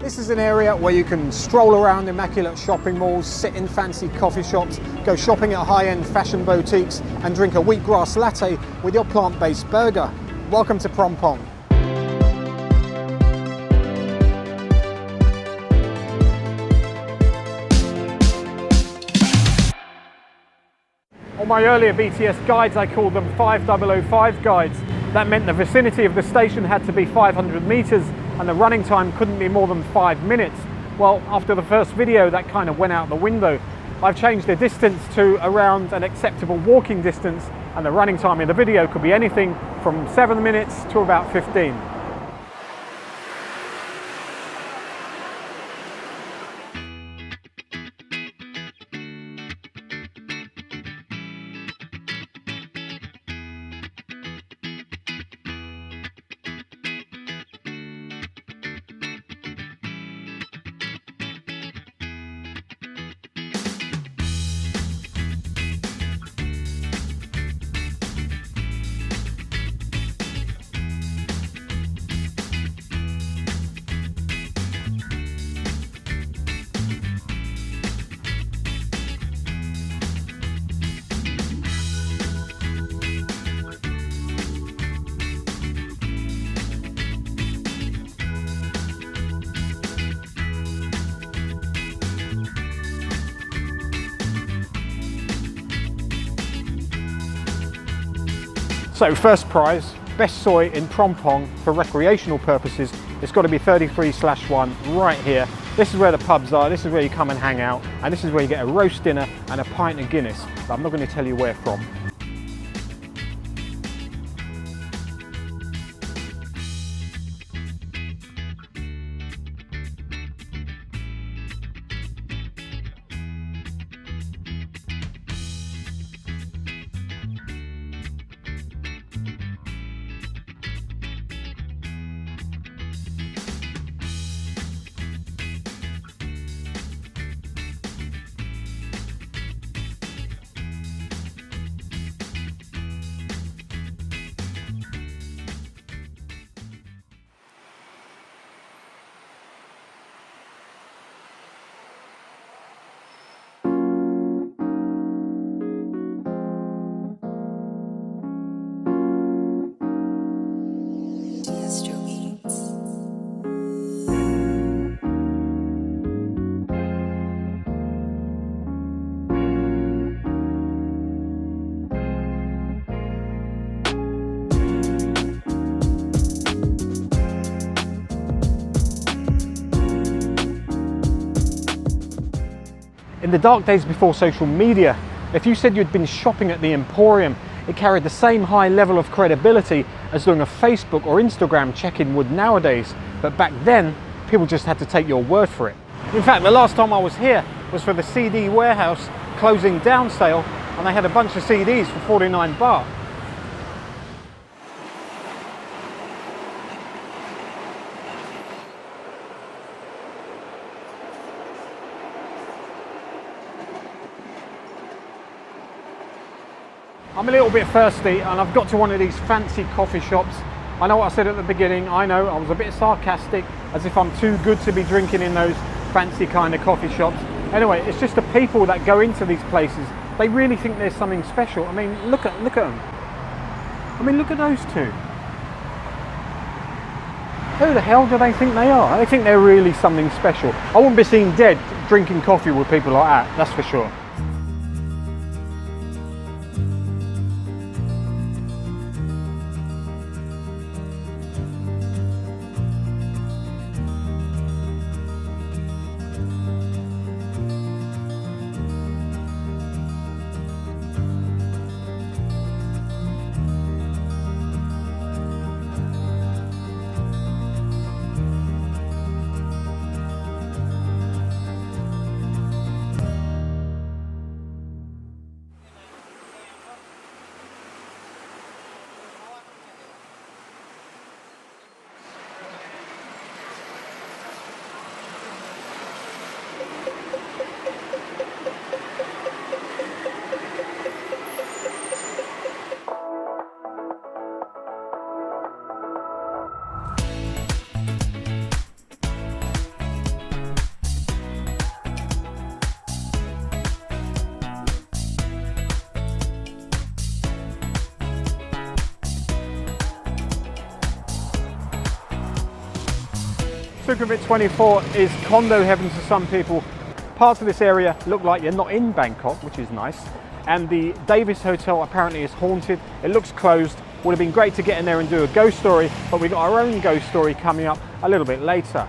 This is an area where you can stroll around immaculate shopping malls, sit in fancy coffee shops, go shopping at high-end fashion boutiques and drink a wheatgrass latte with your plant-based burger. Welcome to Phrom Phong. On my earlier BTS guides, I called them 5005 guides. That meant the vicinity of the station had to be 500 meters and the running time couldn't be more than 5 minutes. Well, after the first video, that kind of went out the window. I've changed the distance to around an acceptable walking distance, and the running time in the video could be anything from 7 minutes to about 15. So first prize, best soy in Phrom Phong for recreational purposes. It's got to be 33/1 right here. This is where the pubs are, this is where you come and hang out, and this is where you get a roast dinner and a pint of Guinness. But I'm not going to tell you where from. In the dark days before social media, if you said you'd been shopping at the Emporium, it carried the same high level of credibility as doing a Facebook or Instagram check-in would nowadays. But back then, people just had to take your word for it. In fact, the last time I was here was for the CD warehouse closing down sale, and they had a bunch of CDs for 49 baht. I'm a little bit thirsty and I've got to one of these fancy coffee shops. I know what I said at the beginning, I know I was a bit sarcastic, as if I'm too good to be drinking in those fancy kind of coffee shops. Anyway, it's just the people that go into these places, they really think there's something special. I mean, look at them. I mean, look at those two. Who the hell do they think they are? They think they're really something special. I wouldn't be seen dead drinking coffee with people like that, that's for sure. Sukhumvit 24 is condo heaven to some people. Parts of this area look like you're not in Bangkok, which is nice. And the Davis Hotel apparently is haunted. It looks closed. Would have been great to get in there and do a ghost story, but we've got our own ghost story coming up a little bit later.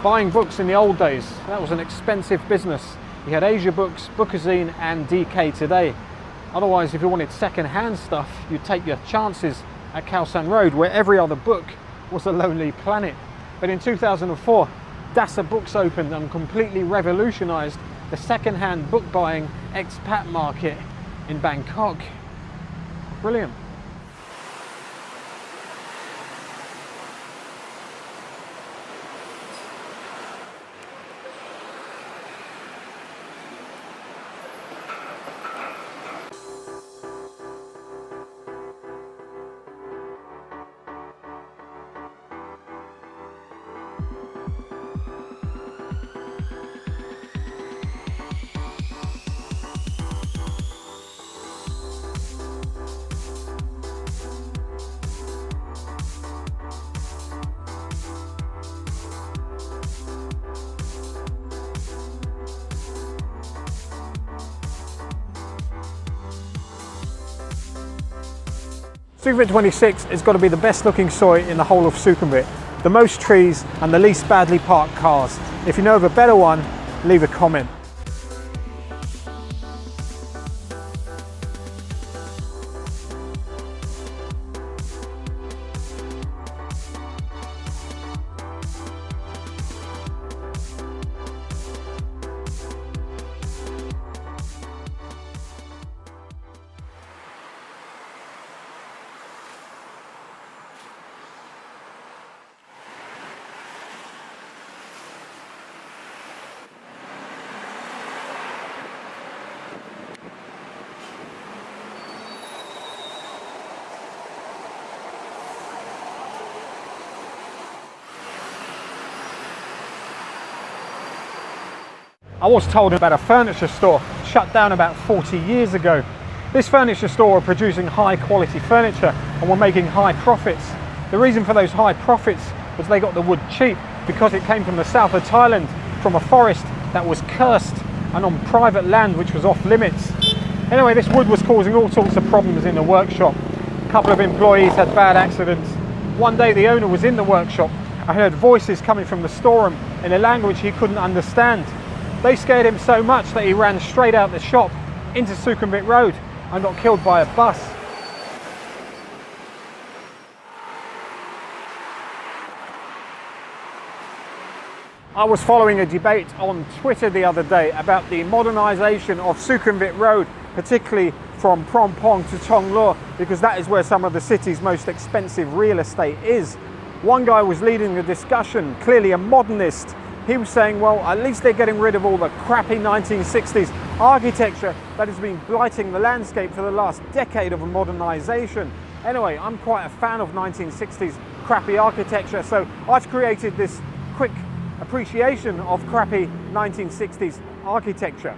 Buying books in the old days, that was an expensive business. You had Asia Books, Bookazine and DK Today. Otherwise, if you wanted second-hand stuff, you'd take your chances at Khao San Road, where every other book was a lonely planet. But in 2004, Dasa Books opened and completely revolutionized the second-hand book buying expat market in Bangkok. Brilliant. Sukhumvit 26 has got to be the best looking soi in the whole of Sukhumvit. The most trees and the least badly parked cars. If you know of a better one, leave a comment. I was told about a furniture store shut down about 40 years ago. This furniture store were producing high quality furniture and were making high profits. The reason for those high profits was they got the wood cheap because it came from the south of Thailand, from a forest that was cursed and on private land which was off limits. Anyway, this wood was causing all sorts of problems in the workshop. A couple of employees had bad accidents. One day the owner was in the workshop. I heard voices coming from the storeroom in a language he couldn't understand. They scared him so much that he ran straight out the shop into Sukhumvit Road and got killed by a bus. I was following a debate on Twitter the other day about the modernisation of Sukhumvit Road, particularly from Phrom Phong to Thong Lo, because that is where some of the city's most expensive real estate is. One guy was leading the discussion, clearly a modernist. He was saying, well, at least they're getting rid of all the crappy 1960s architecture that has been blighting the landscape for the last decade of modernisation. Anyway, I'm quite a fan of 1960s crappy architecture, so I've created this quick appreciation of crappy 1960s architecture.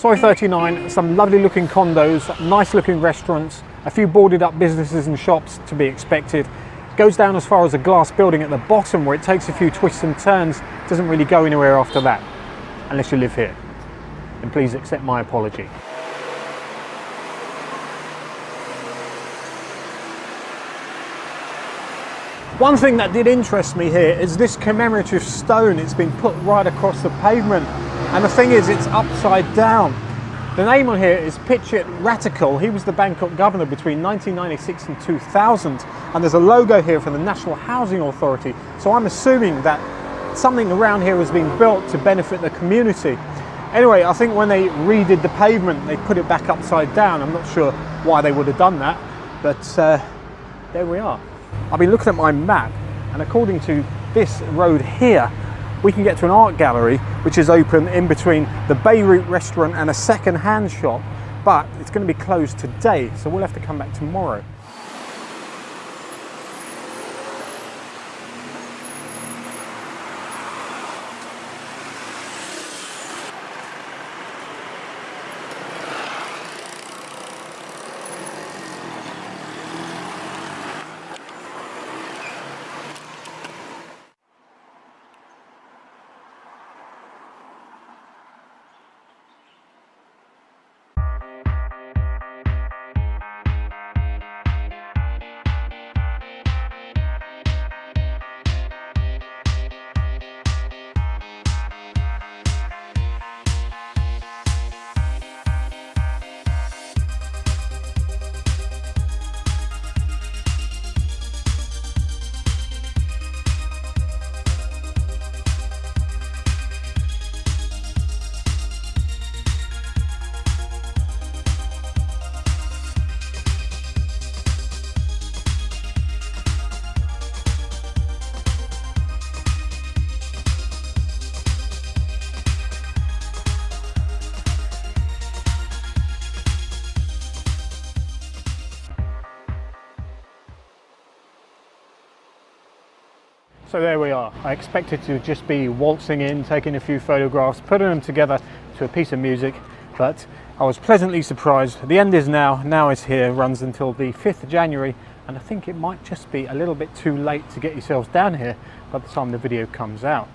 Soi 39, some lovely looking condos, nice looking restaurants, a few boarded up businesses and shops to be expected. Goes down as far as a glass building at the bottom where it takes a few twists and turns, doesn't really go anywhere after that, unless you live here. And please accept my apology. One thing that did interest me here is this commemorative stone. It's been put right across the pavement, and the thing is, it's upside down. The name on here is Pitchit Ratikal. He was the Bangkok governor between 1996 and 2000, and there's a logo here for the National Housing Authority, so I'm assuming that something around here has been built to benefit the community. Anyway, I think when they redid the pavement, they put it back upside down. I'm not sure why they would have done that, but there we are. I've been looking at my map, and according to this road here, we can get to an art gallery which is open in between the Beirut restaurant and a second-hand shop, but it's going to be closed today, so we'll have to come back tomorrow. So there we are. I expected to just be waltzing in, taking a few photographs, putting them together to a piece of music, but I was pleasantly surprised. The end is now is here, runs until the 5th of January, and I think it might just be a little bit too late to get yourselves down here by the time the video comes out.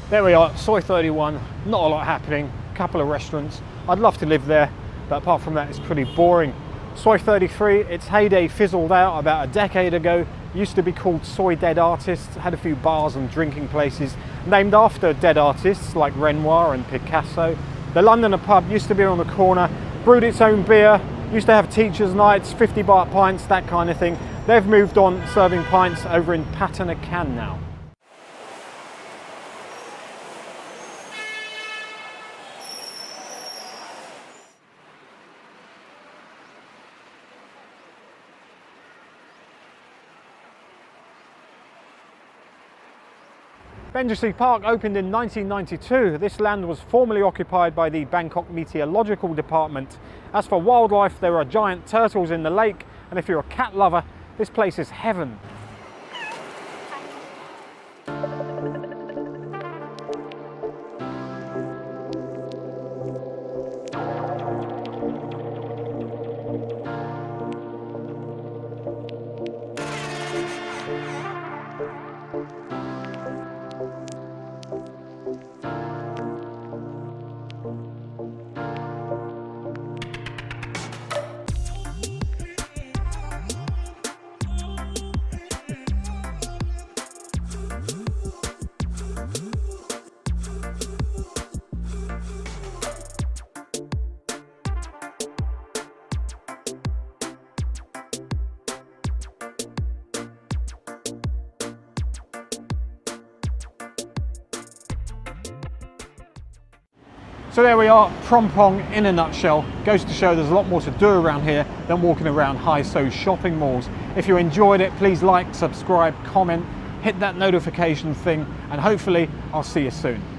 There we are, Soi 31, not a lot happening, a couple of restaurants. I'd love to live there, but apart from that, it's pretty boring. Soi 33, its heyday fizzled out about a decade ago. Used to be called Soi Dead Artists, had a few bars and drinking places named after dead artists like Renoir and Picasso. The Londoner pub used to be on the corner, brewed its own beer, used to have teachers' nights, 50 baht pints, that kind of thing. They've moved on, serving pints over in Patanakan now. Benchasiri Park opened in 1992. This land was formerly occupied by the Bangkok Meteorological Department. As for wildlife, there are giant turtles in the lake, and if you're a cat lover, this place is heaven. So there we are, Phrom Phong in a nutshell. Goes to show there's a lot more to do around here than walking around high-so shopping malls. If you enjoyed it, please like, subscribe, comment, hit that notification thing, and hopefully I'll see you soon.